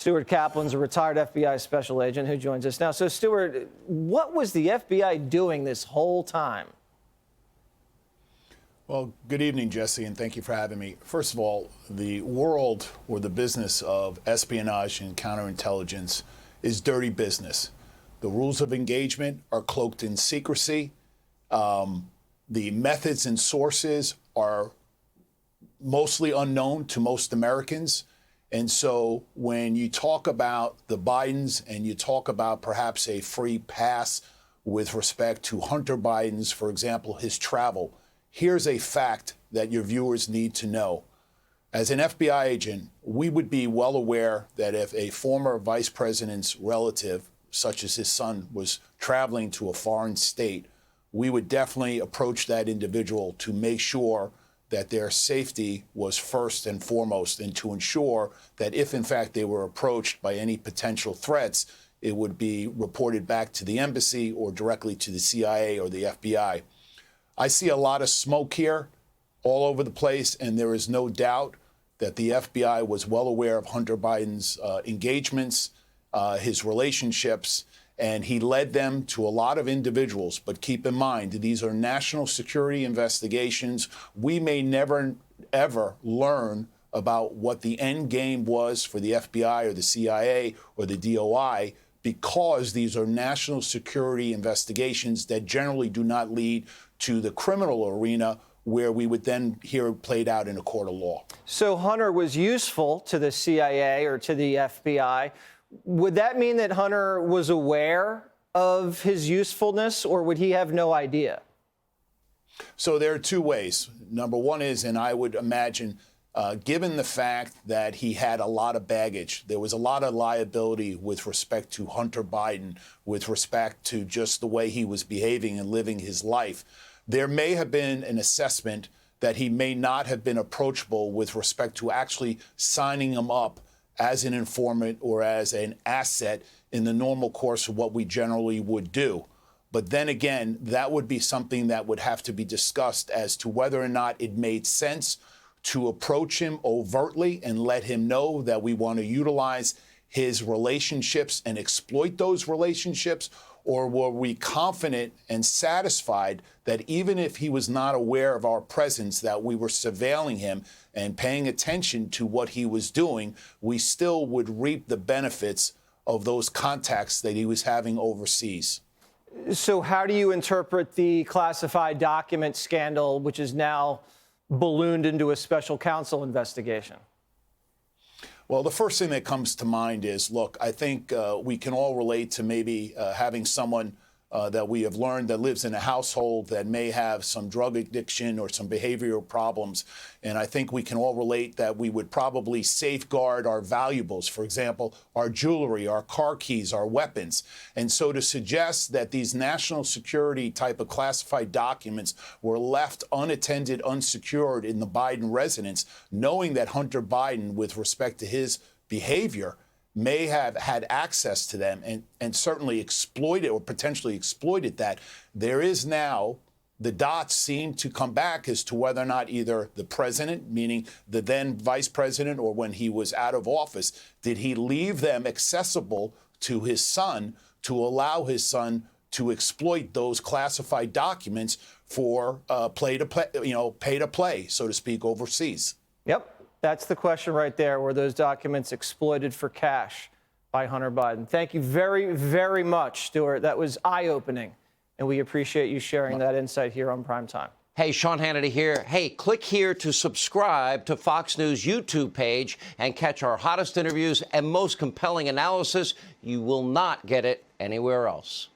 Stuart Kaplan's a retired FBI special agent who joins us now. So, Stuart, what was the FBI doing this whole time? Well, good evening, Jesse, and thank you for having me. First of all, the world or the business of espionage and counterintelligence is dirty business. The rules of engagement are cloaked in secrecy. The methods and sources are mostly unknown to most Americans. And so when you talk about the Bidens and you talk about perhaps a free pass with respect to Hunter Biden's, for example, his travel, here's a fact that your viewers need to know. As an FBI agent, we would be well aware that if a former vice president's relative, such as his son, was traveling to a foreign state, we would definitely approach that individual to make sure that their safety was first and foremost, and to ensure that if, in fact, they were approached by any potential threats, it would be reported back to the embassy or directly to the CIA or the FBI. I see a lot of smoke here all over the place, and there is no doubt that the FBI was well aware of Hunter Biden's engagements, his relationships, and he led them to a lot of individuals. But keep in mind, these are national security investigations. We may never, ever learn about what the end game was for the FBI or the CIA or the DOI, because these are national security investigations that generally do not lead to the criminal arena, where we would then hear it played out in a court of law. So Hunter was useful to the CIA or to the FBI. Would that mean that Hunter was aware of his usefulness, or would he have no idea? So there are two ways. Number one is, and I would imagine, given the fact that he had a lot of baggage, there was a lot of liability with respect to Hunter Biden, with respect to just the way he was behaving and living his life. There may have been an assessment that he may not have been approachable with respect to actually signing him up as an informant or as an asset in the normal course of what we generally would do. But then again, that would be something that would have to be discussed as to whether or not it made sense to approach him overtly and let him know that we want to utilize his relationships and exploit those relationships, or were we confident and satisfied that even if he was not aware of our presence, that we were surveilling him and paying attention to what he was doing, we still would reap the benefits of those contacts that he was having overseas? So how do you interpret the classified document scandal, which is now ballooned into a special counsel investigation? Well, the first thing that comes to mind is, look, I think we can all relate to maybe having someone that we have learned that lives in a household that may have some drug addiction or some behavioral problems. And I think we can all relate that we would probably safeguard our valuables, for example, our jewelry, our car keys, our weapons. And so to suggest that these national security type of classified documents were left unattended, unsecured in the Biden residence, knowing that Hunter Biden, with respect to his behavior, may have had access to them and certainly exploited or potentially exploited that, there is now, the dots seem to come back as to whether or not either the president, meaning the then vice president, or when he was out of office, did he leave them accessible to his son to allow his son to exploit those classified documents for pay to play, so to speak, overseas? Yep. That's the question right there. Were those documents exploited for cash by Hunter Biden? Thank you very, very much, Stuart. That was eye-opening, and we appreciate you sharing that insight here on Primetime. Hey, Sean Hannity here. Hey, click here to subscribe to Fox News YouTube page and catch our hottest interviews and most compelling analysis. You will not get it anywhere else.